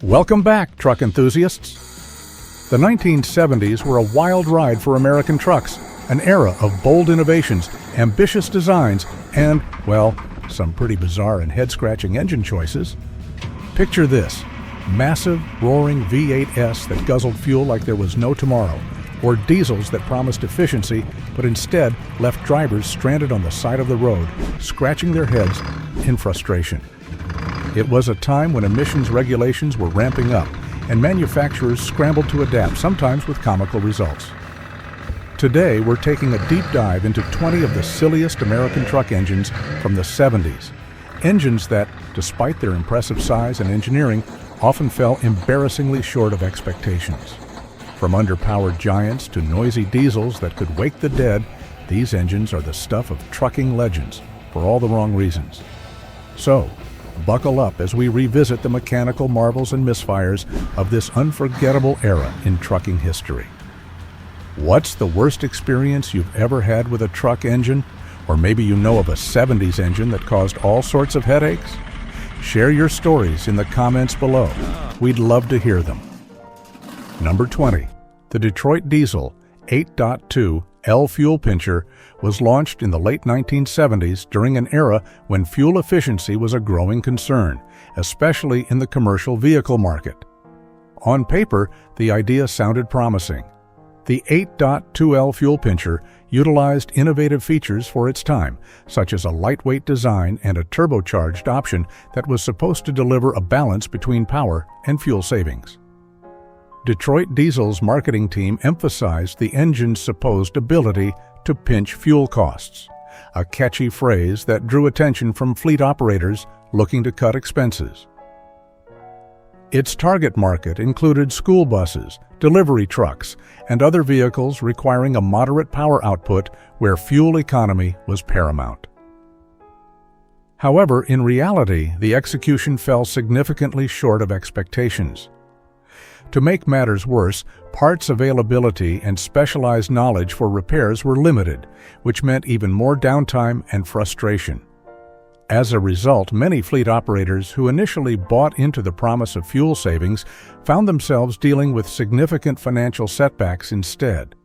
Welcome back, truck enthusiasts. The 1970s were a wild ride for American trucks, an era of bold innovations, ambitious designs, and, well, some pretty bizarre and head-scratching engine choices. Picture this: massive, roaring V8s that guzzled fuel like there was no tomorrow, or diesels that promised efficiency but instead left drivers stranded on the side of the road, scratching their heads in frustration. It was a time when emissions regulations were ramping up, and manufacturers scrambled to adapt, sometimes with comical results. Today, we're taking a deep dive into 20 of the silliest American truck engines from the 70s. Engines that, despite their impressive size and engineering, often fell embarrassingly short of expectations. From underpowered giants to noisy diesels that could wake the dead, these engines are the stuff of trucking legends, for all the wrong reasons. So, buckle up as we revisit the mechanical marvels and misfires of this unforgettable era in trucking history. What's the worst experience you've ever had with a truck engine? Or maybe you know of a 70s engine that caused all sorts of headaches? Share your stories in the comments below. We'd love to hear them. Number 20. The Detroit Diesel 8.2 L fuel pincher was launched in the late 1970s during an era when fuel efficiency was a growing concern, especially in the commercial vehicle market. On paper, the idea sounded promising. The 8.2L fuel pincher utilized innovative features for its time, such as a lightweight design and a turbocharged option that was supposed to deliver a balance between power and fuel savings. Detroit Diesel's marketing team emphasized the engine's supposed ability to pinch fuel costs, a catchy phrase that drew attention from fleet operators looking to cut expenses. Its target market included school buses, delivery trucks, and other vehicles requiring a moderate power output where fuel economy was paramount. However, in reality, the execution fell significantly short of expectations. To make matters worse, parts availability and specialized knowledge for repairs were limited, which meant even more downtime and frustration. As a result, many fleet operators who initially bought into the promise of fuel savings found themselves dealing with significant financial setbacks instead.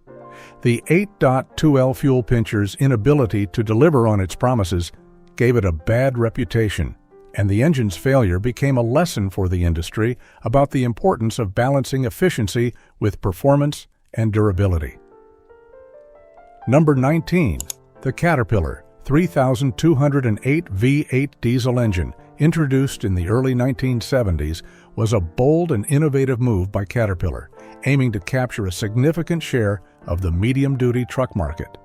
The 8.2L fuel pincher's inability to deliver on its promises gave it a bad reputation, and the engine's failure became a lesson for the industry about the importance of balancing efficiency with performance and durability. Number 19. The Caterpillar 3208 V8 diesel engine, introduced in the early 1970s, was a bold and innovative move by Caterpillar, aiming to capture a significant share of the medium-duty truck market.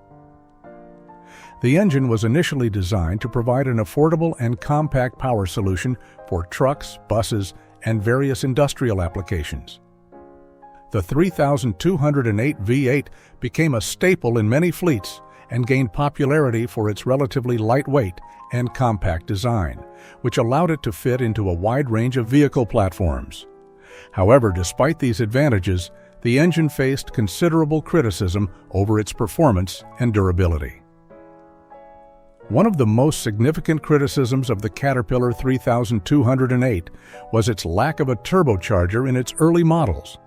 The engine was initially designed to provide an affordable and compact power solution for trucks, buses, and various industrial applications. The 3208 V8 became a staple in many fleets and gained popularity for its relatively lightweight and compact design, which allowed it to fit into a wide range of vehicle platforms. However, despite these advantages, the engine faced considerable criticism over its performance and durability. One of the most significant criticisms of the Caterpillar 3208 was its lack of a turbocharger in its early models.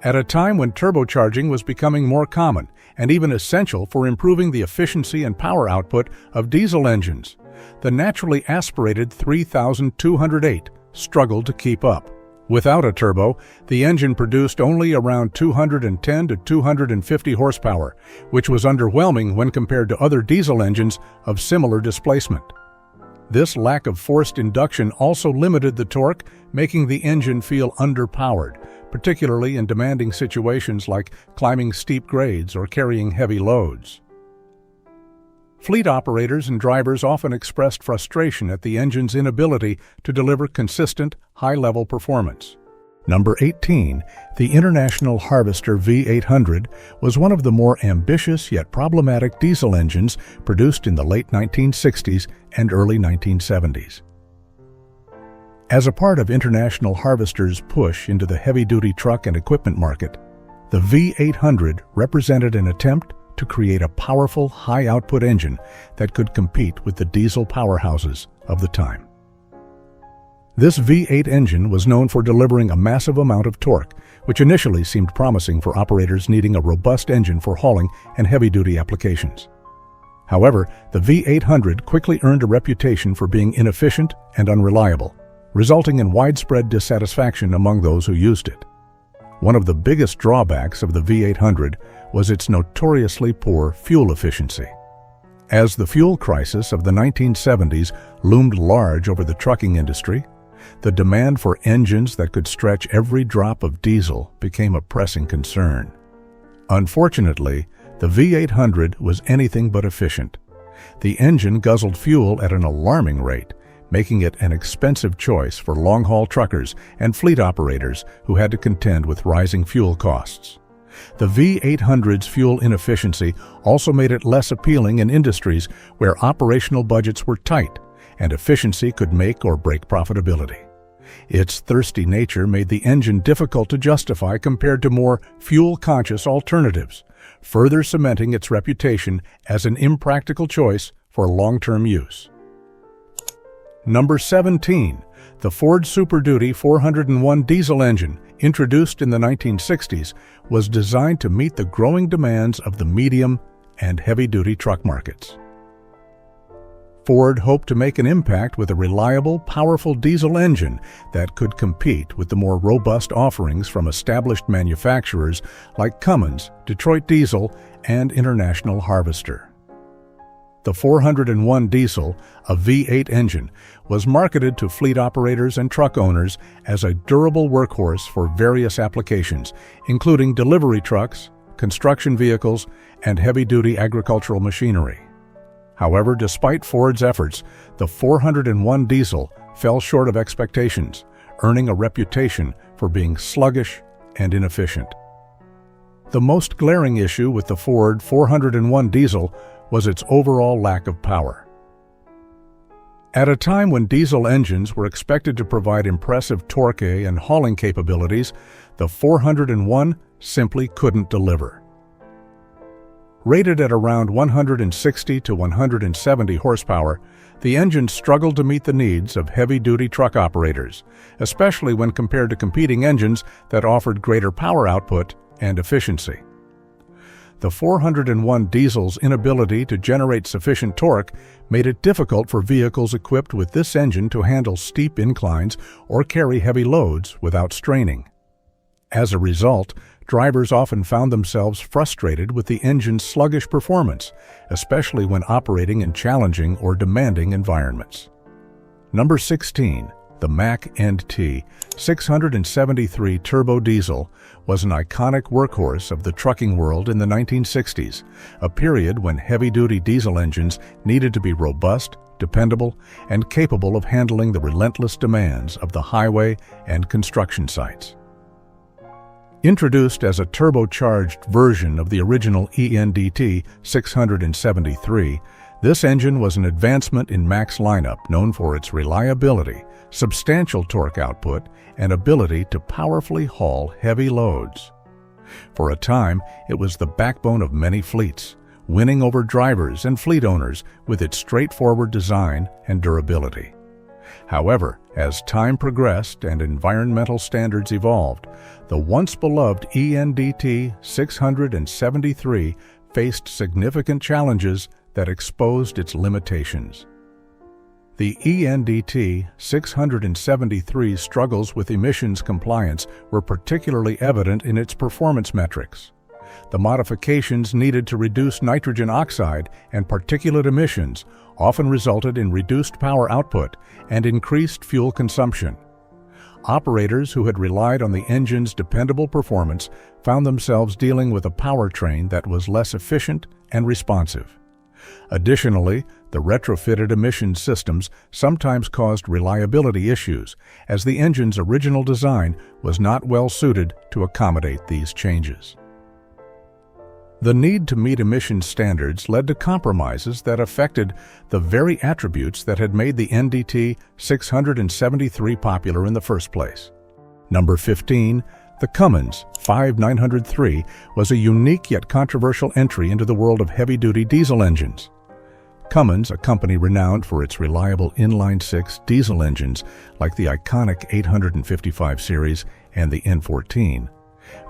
At a time when turbocharging was becoming more common and even essential for improving the efficiency and power output of diesel engines, the naturally aspirated 3208 struggled to keep up. Without a turbo, the engine produced only around 210 to 250 horsepower, which was underwhelming when compared to other diesel engines of similar displacement. This lack of forced induction also limited the torque, making the engine feel underpowered, particularly in demanding situations like climbing steep grades or carrying heavy loads. Fleet operators and drivers often expressed frustration at the engine's inability to deliver consistent, high-level performance. Number 18. The International Harvester V800 was one of the more ambitious yet problematic diesel engines produced in the late 1960s and early 1970s. As a part of International Harvester's push into the heavy-duty truck and equipment market, the V800 represented an attempt to create a powerful, high-output engine that could compete with the diesel powerhouses of the time. This V8 engine was known for delivering a massive amount of torque, which initially seemed promising for operators needing a robust engine for hauling and heavy-duty applications. However, the V800 quickly earned a reputation for being inefficient and unreliable, resulting in widespread dissatisfaction among those who used it. One of the biggest drawbacks of the V800 was its notoriously poor fuel efficiency. As the fuel crisis of the 1970s loomed large over the trucking industry, the demand for engines that could stretch every drop of diesel became a pressing concern. Unfortunately, the V800 was anything but efficient. The engine guzzled fuel at an alarming rate, making it an expensive choice for long-haul truckers and fleet operators who had to contend with rising fuel costs. The V800's fuel inefficiency also made it less appealing in industries where operational budgets were tight and efficiency could make or break profitability. Its thirsty nature made the engine difficult to justify compared to more fuel-conscious alternatives, further cementing its reputation as an impractical choice for long-term use. Number 17. The Ford Super Duty 401 diesel engine, introduced in the 1960s, was designed to meet the growing demands of the medium and heavy-duty truck markets. Ford hoped to make an impact with a reliable, powerful diesel engine that could compete with the more robust offerings from established manufacturers like Cummins, Detroit Diesel, and International Harvester. The 401 diesel, a V8 engine, was marketed to fleet operators and truck owners as a durable workhorse for various applications, including delivery trucks, construction vehicles, and heavy-duty agricultural machinery. However, despite Ford's efforts, the 401 diesel fell short of expectations, earning a reputation for being sluggish and inefficient. The most glaring issue with the Ford 401 diesel was its overall lack of power. At a time when diesel engines were expected to provide impressive torque and hauling capabilities, the 401 simply couldn't deliver. Rated at around 160 to 170 horsepower, the engine struggled to meet the needs of heavy-duty truck operators, especially when compared to competing engines that offered greater power output and efficiency. The 401 diesel's inability to generate sufficient torque made it difficult for vehicles equipped with this engine to handle steep inclines or carry heavy loads without straining. As a result, drivers often found themselves frustrated with the engine's sluggish performance, especially when operating in challenging or demanding environments. Number 16. The Mack ENDT 673 turbo diesel was an iconic workhorse of the trucking world in the 1960s, a period when heavy-duty diesel engines needed to be robust, dependable, and capable of handling the relentless demands of the highway and construction sites. Introduced as a turbocharged version of the original ENDT 673, this engine was an advancement in Mack's lineup known for its reliability, substantial torque output, and ability to powerfully haul heavy loads. For a time, it was the backbone of many fleets, winning over drivers and fleet owners with its straightforward design and durability. However, as time progressed and environmental standards evolved, the once-beloved ENDT 673 faced significant challenges that exposed its limitations. The ENDT 673's struggles with emissions compliance were particularly evident in its performance metrics. The modifications needed to reduce nitrogen oxide and particulate emissions often resulted in reduced power output and increased fuel consumption. Operators who had relied on the engine's dependable performance found themselves dealing with a powertrain that was less efficient and responsive. Additionally, the retrofitted emission systems sometimes caused reliability issues, as the engine's original design was not well suited to accommodate these changes. The need to meet emission standards led to compromises that affected the very attributes that had made the ENDT 673 popular in the first place. Number 15. The Cummins V903 was a unique yet controversial entry into the world of heavy-duty diesel engines. Cummins, a company renowned for its reliable inline-six diesel engines like the iconic 855 series and the N14,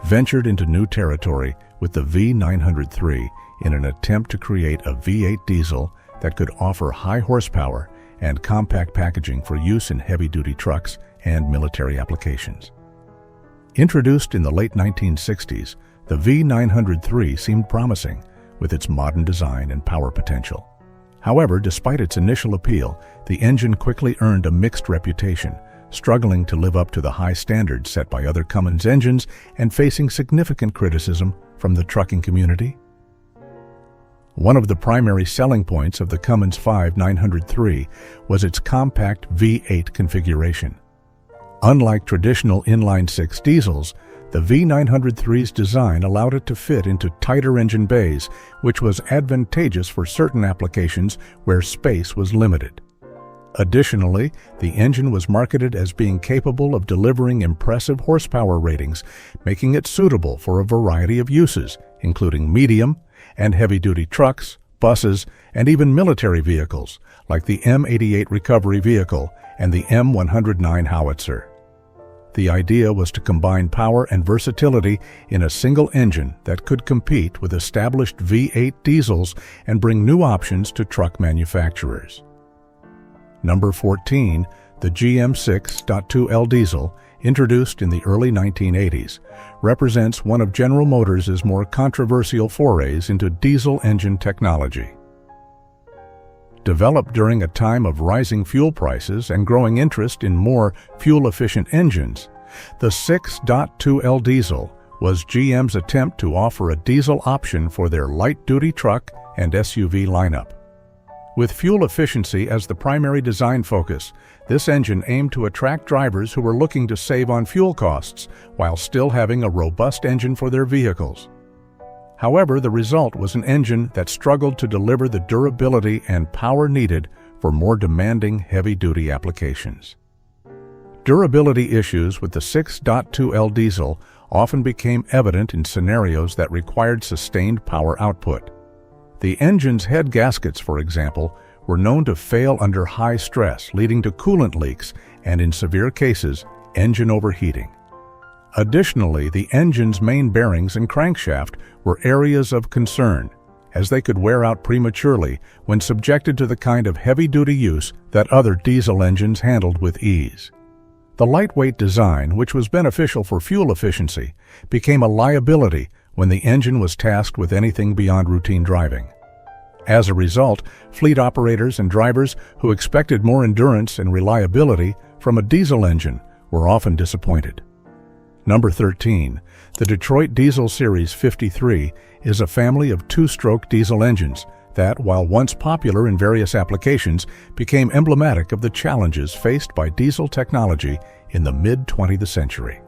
ventured into new territory with the V903 in an attempt to create a V8 diesel that could offer high horsepower and compact packaging for use in heavy-duty trucks and military applications. Introduced in the late 1960s, the V903 seemed promising with its modern design and power potential. However, despite its initial appeal, the engine quickly earned a mixed reputation, struggling to live up to the high standards set by other Cummins engines and facing significant criticism from the trucking community. One of the primary selling points of the Cummins V903 was its compact V8 configuration. Unlike traditional inline-six diesels, the V903's design allowed it to fit into tighter engine bays, which was advantageous for certain applications where space was limited. Additionally, the engine was marketed as being capable of delivering impressive horsepower ratings, making it suitable for a variety of uses, including medium and heavy-duty trucks, buses, and even military vehicles, like the M88 recovery vehicle and the M109 howitzer. The idea was to combine power and versatility in a single engine that could compete with established V8 diesels and bring new options to truck manufacturers. Number 14, the GM 6.2L diesel, introduced in the early 1980s, represents one of General Motors' more controversial forays into diesel engine technology. Developed during a time of rising fuel prices and growing interest in more fuel-efficient engines, the 6.2L diesel was GM's attempt to offer a diesel option for their light-duty truck and SUV lineup. With fuel efficiency as the primary design focus, this engine aimed to attract drivers who were looking to save on fuel costs while still having a robust engine for their vehicles. However, the result was an engine that struggled to deliver the durability and power needed for more demanding heavy-duty applications. Durability issues with the 6.2L diesel often became evident in scenarios that required sustained power output. The engine's head gaskets, for example, were known to fail under high stress, leading to coolant leaks and, in severe cases, engine overheating. Additionally, the engine's main bearings and crankshaft were areas of concern, as they could wear out prematurely when subjected to the kind of heavy-duty use that other diesel engines handled with ease. The lightweight design, which was beneficial for fuel efficiency, became a liability when the engine was tasked with anything beyond routine driving. As a result, fleet operators and drivers who expected more endurance and reliability from a diesel engine were often disappointed. Number 13, the Detroit Diesel Series 53 is a family of two-stroke diesel engines that, while once popular in various applications, became emblematic of the challenges faced by diesel technology in the mid-20th century.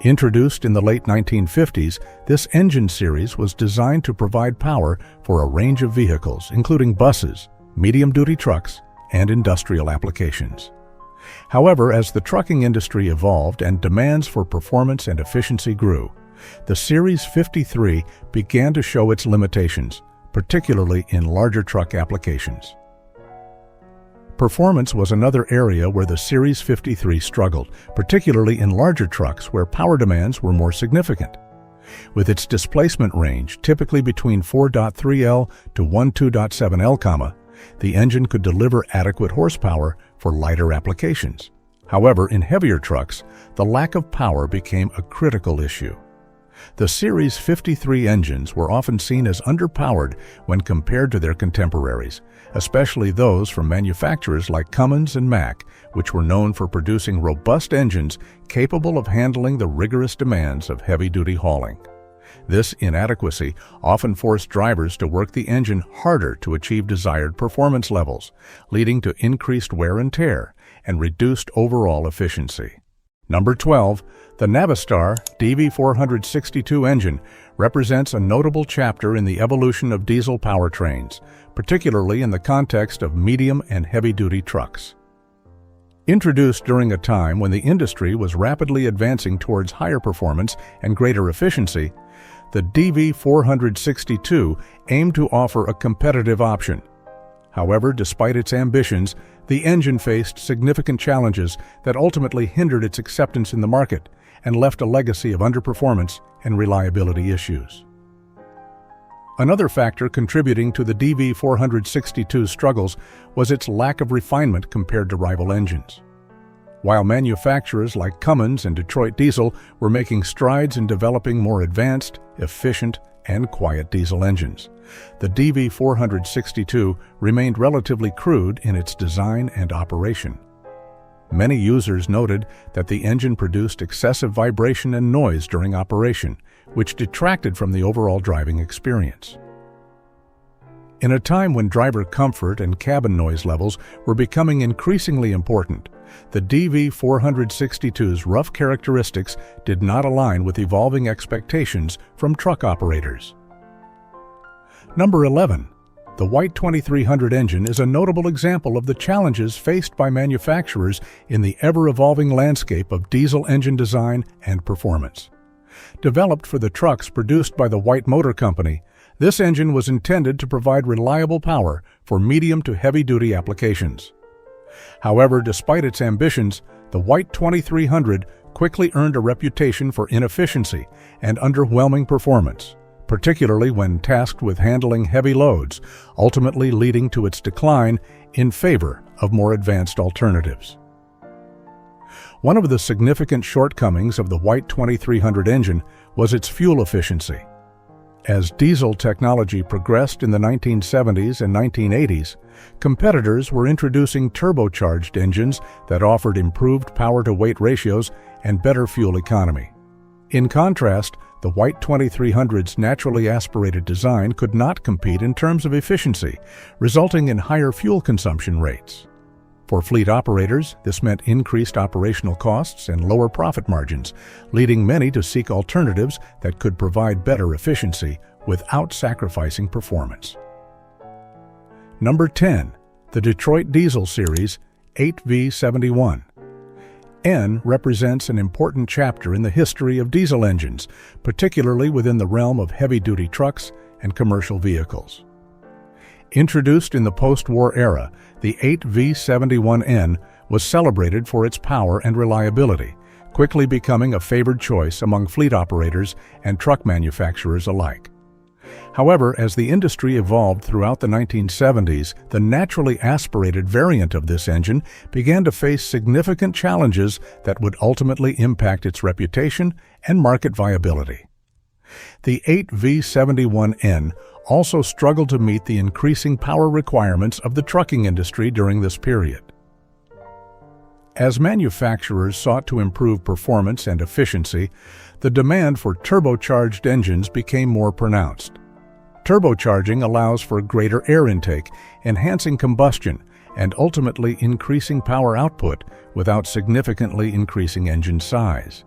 Introduced in the late 1950s, this engine series was designed to provide power for a range of vehicles, including buses, medium-duty trucks, and industrial applications. However, as the trucking industry evolved and demands for performance and efficiency grew, the Series 53 began to show its limitations, particularly in larger truck applications. Performance was another area where the Series 53 struggled, particularly in larger trucks where power demands were more significant. With its displacement range typically between 4.3L to 12.7L, the engine could deliver adequate horsepower for lighter applications. However, in heavier trucks, the lack of power became a critical issue. The Series 53 engines were often seen as underpowered when compared to their contemporaries, especially those from manufacturers like Cummins and Mack, which were known for producing robust engines capable of handling the rigorous demands of heavy-duty hauling. This inadequacy often forced drivers to work the engine harder to achieve desired performance levels, leading to increased wear and tear and reduced overall efficiency. Number 12, the Navistar DV-462 engine represents a notable chapter in the evolution of diesel powertrains, particularly in the context of medium and heavy-duty trucks. Introduced during a time when the industry was rapidly advancing towards higher performance and greater efficiency, the DV-462 aimed to offer a competitive option, However, despite its ambitions, the engine faced significant challenges that ultimately hindered its acceptance in the market and left a legacy of underperformance and reliability issues. Another factor contributing to the DV-462's struggles was its lack of refinement compared to rival engines. While manufacturers like Cummins and Detroit Diesel were making strides in developing more advanced, efficient, and quiet diesel engines, the DV-462 remained relatively crude in its design and operation. Many users noted that the engine produced excessive vibration and noise during operation, which detracted from the overall driving experience. In a time when driver comfort and cabin noise levels were becoming increasingly important, the DV-462's rough characteristics did not align with evolving expectations from truck operators. Number 11. The White 2300 engine is a notable example of the challenges faced by manufacturers in the ever-evolving landscape of diesel engine design and performance. Developed for the trucks produced by the White Motor Company, this engine was intended to provide reliable power for medium to heavy-duty applications. However, despite its ambitions, the White 2300 quickly earned a reputation for inefficiency and underwhelming performance, particularly when tasked with handling heavy loads, ultimately leading to its decline in favor of more advanced alternatives. One of the significant shortcomings of the White 2300 engine was its fuel efficiency. As diesel technology progressed in the 1970s and 1980s, competitors were introducing turbocharged engines that offered improved power-to-weight ratios and better fuel economy. In contrast, the White 2300's naturally aspirated design could not compete in terms of efficiency, resulting in higher fuel consumption rates. For fleet operators, this meant increased operational costs and lower profit margins, leading many to seek alternatives that could provide better efficiency without sacrificing performance. Number 10. The Detroit Diesel Series 8V71. N represents an important chapter in the history of diesel engines, particularly within the realm of heavy-duty trucks and commercial vehicles. Introduced in the post-war era, the 8V71N was celebrated for its power and reliability, quickly becoming a favored choice among fleet operators and truck manufacturers alike. However, as the industry evolved throughout the 1970s, the naturally aspirated variant of this engine began to face significant challenges that would ultimately impact its reputation and market viability. The 8V71N also struggled to meet the increasing power requirements of the trucking industry during this period. As manufacturers sought to improve performance and efficiency, the demand for turbocharged engines became more pronounced. Turbocharging allows for greater air intake, enhancing combustion, and ultimately increasing power output without significantly increasing engine size.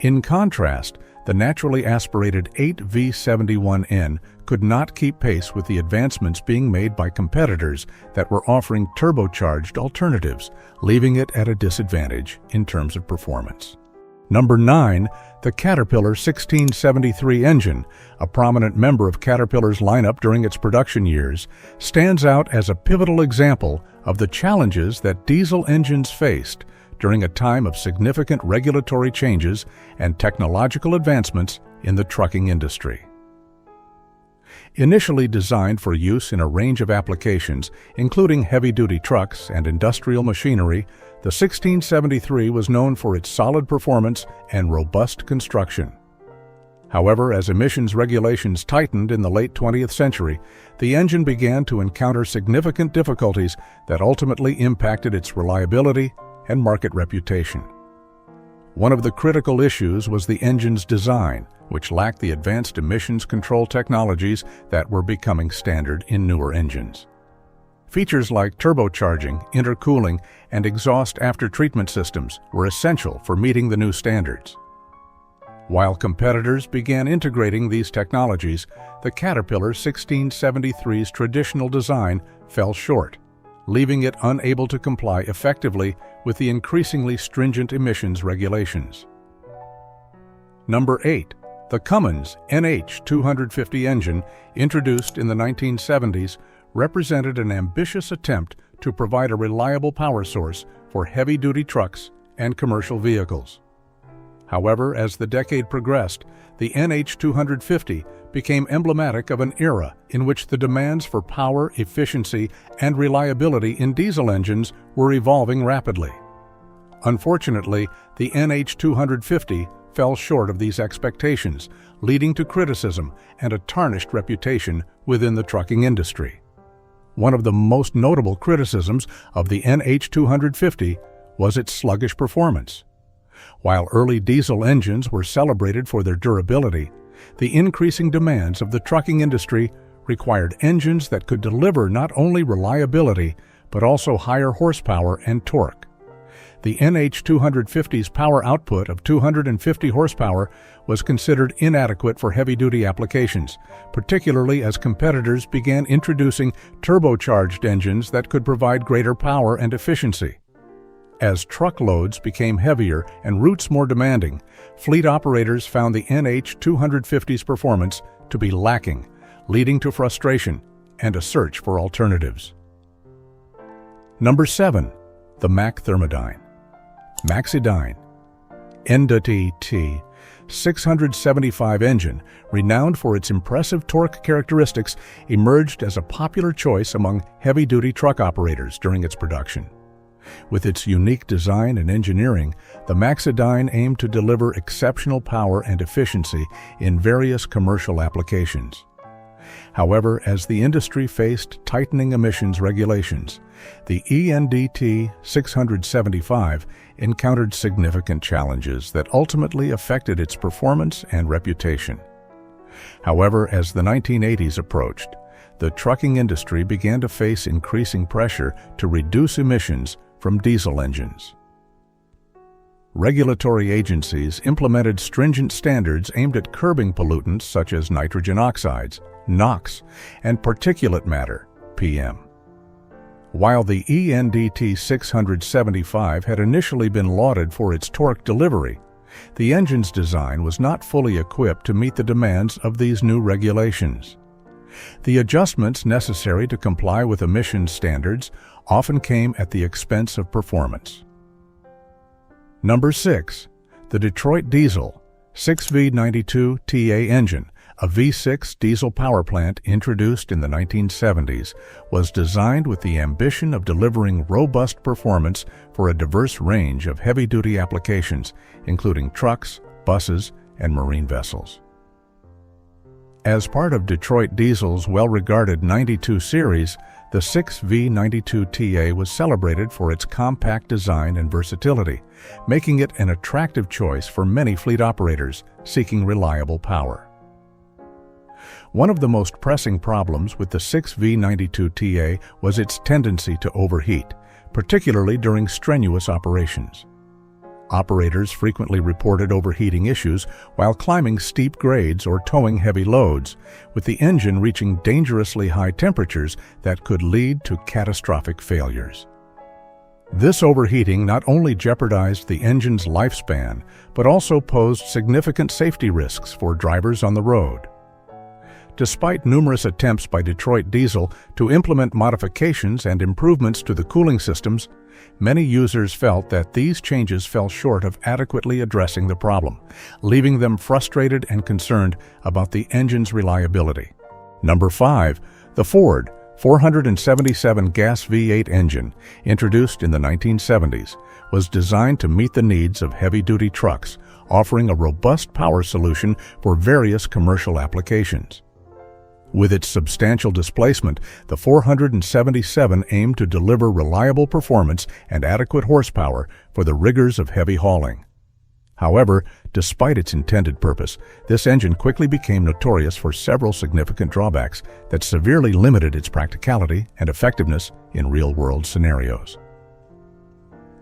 In contrast, the naturally aspirated 8V71N could not keep pace with the advancements being made by competitors that were offering turbocharged alternatives, leaving it at a disadvantage in terms of performance. Number 9. The Caterpillar 1673 engine, a prominent member of Caterpillar's lineup during its production years, stands out as a pivotal example of the challenges that diesel engines faced during a time of significant regulatory changes and technological advancements in the trucking industry. Initially designed for use in a range of applications, including heavy-duty trucks and industrial machinery, the 1673 was known for its solid performance and robust construction. However, as emissions regulations tightened in the late 20th century, the engine began to encounter significant difficulties that ultimately impacted its reliability and market reputation. One of the critical issues was the engine's design, which lacked the advanced emissions control technologies that were becoming standard in newer engines. Features like turbocharging, intercooling, and exhaust after-treatment systems were essential for meeting the new standards. While competitors began integrating these technologies, the Caterpillar 1673's traditional design fell short, leaving it unable to comply effectively with the increasingly stringent emissions regulations. Number 8. The Cummins NH250 engine, introduced in the 1970s, represented an ambitious attempt to provide a reliable power source for heavy-duty trucks and commercial vehicles. However, as the decade progressed, the NH250 became emblematic of an era in which the demands for power, efficiency, and reliability in diesel engines were evolving rapidly. Unfortunately, the NH250 fell short of these expectations, leading to criticism and a tarnished reputation within the trucking industry. One of the most notable criticisms of the NH250 was its sluggish performance. While early diesel engines were celebrated for their durability, the increasing demands of the trucking industry required engines that could deliver not only reliability, but also higher horsepower and torque. The NH250's power output of 250 horsepower was considered inadequate for heavy-duty applications, particularly as competitors began introducing turbocharged engines that could provide greater power and efficiency. As truck loads became heavier and routes more demanding, fleet operators found the NH250's performance to be lacking, leading to frustration and a search for alternatives. Number 7. The Mack Thermodyne. Mack's ENDT 675 engine, renowned for its impressive torque characteristics, emerged as a popular choice among heavy-duty truck operators during its production. With its unique design and engineering, the Mack ENDT aimed to deliver exceptional power and efficiency in various commercial applications. However, as the industry faced tightening emissions regulations, the ENDT 675 encountered significant challenges that ultimately affected its performance and reputation. However, as the 1980s approached, the trucking industry began to face increasing pressure to reduce emissions from diesel engines. Regulatory agencies implemented stringent standards aimed at curbing pollutants such as nitrogen oxides, NOx, and particulate matter, PM. While the ENDT 675 had initially been lauded for its torque delivery, the engine's design was not fully equipped to meet the demands of these new regulations. The adjustments necessary to comply with emissions standards often came at the expense of performance. Number 6. The Detroit Diesel 6V92TA engine, a V6 diesel power plant introduced in the 1970s, was designed with the ambition of delivering robust performance for a diverse range of heavy-duty applications, including trucks, buses, and marine vessels. As part of Detroit Diesel's well-regarded 92 series, the 6V92TA was celebrated for its compact design and versatility, making it an attractive choice for many fleet operators seeking reliable power. One of the most pressing problems with the 6V92TA was its tendency to overheat, particularly during strenuous operations. Operators frequently reported overheating issues while climbing steep grades or towing heavy loads, with the engine reaching dangerously high temperatures that could lead to catastrophic failures. This overheating not only jeopardized the engine's lifespan, but also posed significant safety risks for drivers on the road. Despite numerous attempts by Detroit Diesel to implement modifications and improvements to the cooling systems, many users felt that these changes fell short of adequately addressing the problem, leaving them frustrated and concerned about the engine's reliability. Number 5. The Ford 477 gas V8 engine, introduced in the 1970s, was designed to meet the needs of heavy-duty trucks, offering a robust power solution for various commercial applications. With its substantial displacement, the 477 aimed to deliver reliable performance and adequate horsepower for the rigors of heavy hauling. However, despite its intended purpose, this engine quickly became notorious for several significant drawbacks that severely limited its practicality and effectiveness in real-world scenarios.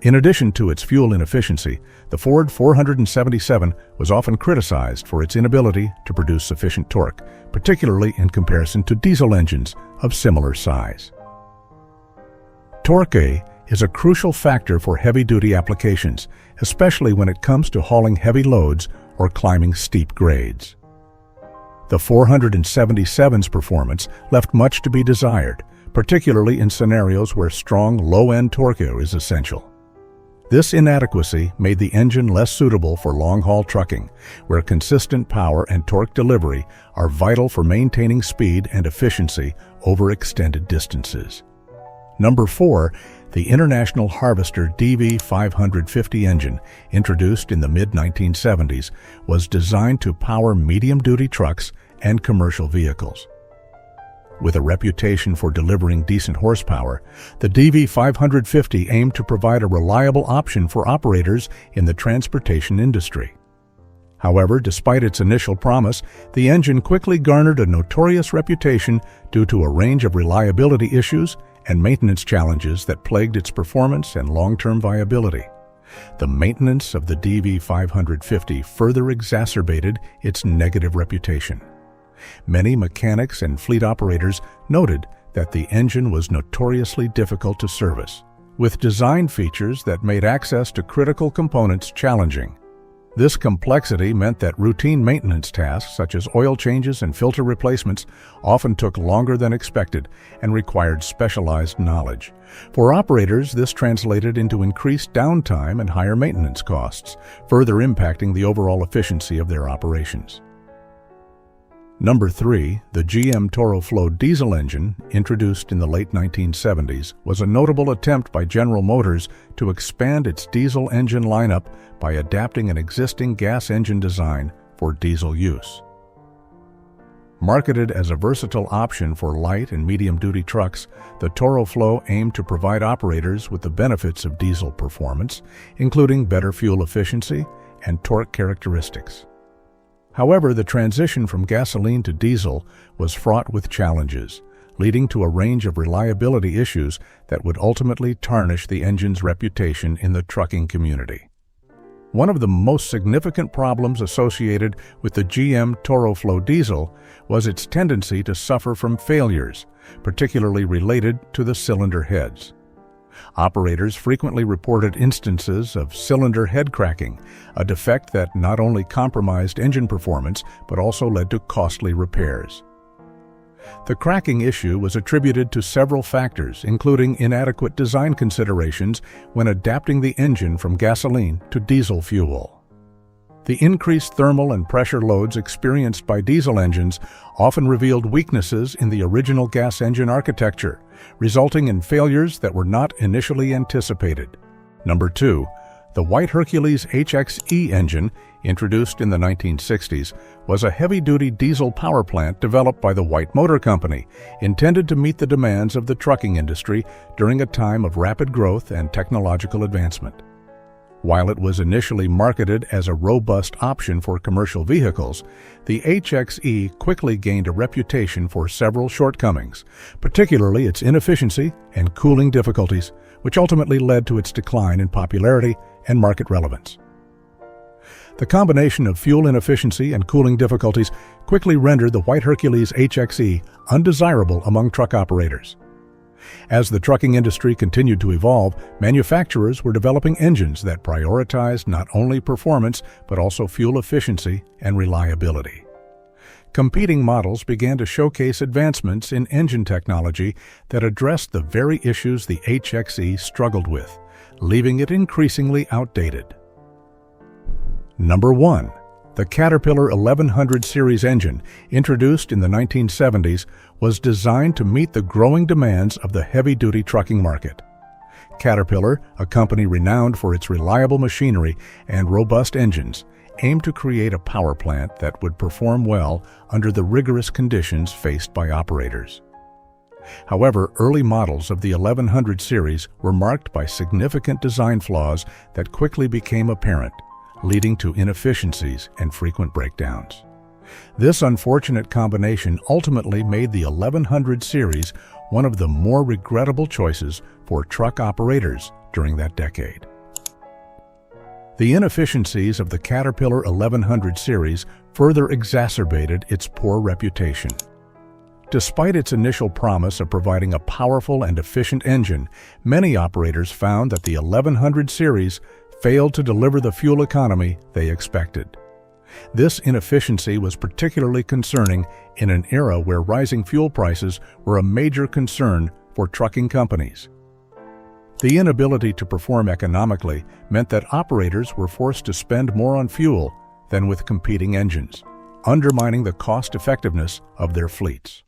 In addition to its fuel inefficiency, the Ford 477 was often criticized for its inability to produce sufficient torque, particularly in comparison to diesel engines of similar size. Torque is a crucial factor for heavy-duty applications, especially when it comes to hauling heavy loads or climbing steep grades. The 477's performance left much to be desired, particularly in scenarios where strong low-end torque is essential. This inadequacy made the engine less suitable for long-haul trucking, where consistent power and torque delivery are vital for maintaining speed and efficiency over extended distances. Number 4, the International Harvester DV-462 engine, introduced in the mid-1970s, was designed to power medium-duty trucks and commercial vehicles. With a reputation for delivering decent horsepower, the DV-462 aimed to provide a reliable option for operators in the transportation industry. However, despite its initial promise, the engine quickly garnered a notorious reputation due to a range of reliability issues and maintenance challenges that plagued its performance and long-term viability. The maintenance of the DV-462 further exacerbated its negative reputation. Many mechanics and fleet operators noted that the engine was notoriously difficult to service, with design features that made access to critical components challenging. This complexity meant that routine maintenance tasks such as oil changes and filter replacements often took longer than expected and required specialized knowledge. For operators, this translated into increased downtime and higher maintenance costs, further impacting the overall efficiency of their operations. Number 3, the GM Toro-Flow diesel engine, introduced in the late 1970s, was a notable attempt by General Motors to expand its diesel engine lineup by adapting an existing gas engine design for diesel use. Marketed as a versatile option for light and medium-duty trucks, the Toro-Flow aimed to provide operators with the benefits of diesel performance, including better fuel efficiency and torque characteristics. However, the transition from gasoline to diesel was fraught with challenges, leading to a range of reliability issues that would ultimately tarnish the engine's reputation in the trucking community. One of the most significant problems associated with the GM Toro-Flow diesel was its tendency to suffer from failures, particularly related to the cylinder heads. Operators frequently reported instances of cylinder head cracking, a defect that not only compromised engine performance but also led to costly repairs. The cracking issue was attributed to several factors, including inadequate design considerations when adapting the engine from gasoline to diesel fuel. The increased thermal and pressure loads experienced by diesel engines often revealed weaknesses in the original gas engine architecture, resulting in failures that were not initially anticipated. Number 2, the White Hercules HXE engine, introduced in the 1960s, was a heavy-duty diesel power plant developed by the White Motor Company, intended to meet the demands of the trucking industry during a time of rapid growth and technological advancement. While it was initially marketed as a robust option for commercial vehicles, the HXE quickly gained a reputation for several shortcomings, particularly its inefficiency and cooling difficulties, which ultimately led to its decline in popularity and market relevance. The combination of fuel inefficiency and cooling difficulties quickly rendered the White Hercules HXE undesirable among truck operators. As the trucking industry continued to evolve, manufacturers were developing engines that prioritized not only performance but also fuel efficiency and reliability. Competing models began to showcase advancements in engine technology that addressed the very issues the HXE struggled with, leaving it increasingly outdated. Number 1. The Caterpillar 1100 series engine, introduced in the 1970s, was designed to meet the growing demands of the heavy-duty trucking market. Caterpillar, a company renowned for its reliable machinery and robust engines, aimed to create a power plant that would perform well under the rigorous conditions faced by operators. However, early models of the 1100 series were marked by significant design flaws that quickly became apparent, leading to inefficiencies and frequent breakdowns. This unfortunate combination ultimately made the 1100 series one of the more regrettable choices for truck operators during that decade. The inefficiencies of the Caterpillar 1100 series further exacerbated its poor reputation. Despite its initial promise of providing a powerful and efficient engine, many operators found that the 1100 series failed to deliver the fuel economy they expected. This inefficiency was particularly concerning in an era where rising fuel prices were a major concern for trucking companies. The inability to perform economically meant that operators were forced to spend more on fuel than with competing engines, undermining the cost-effectiveness of their fleets.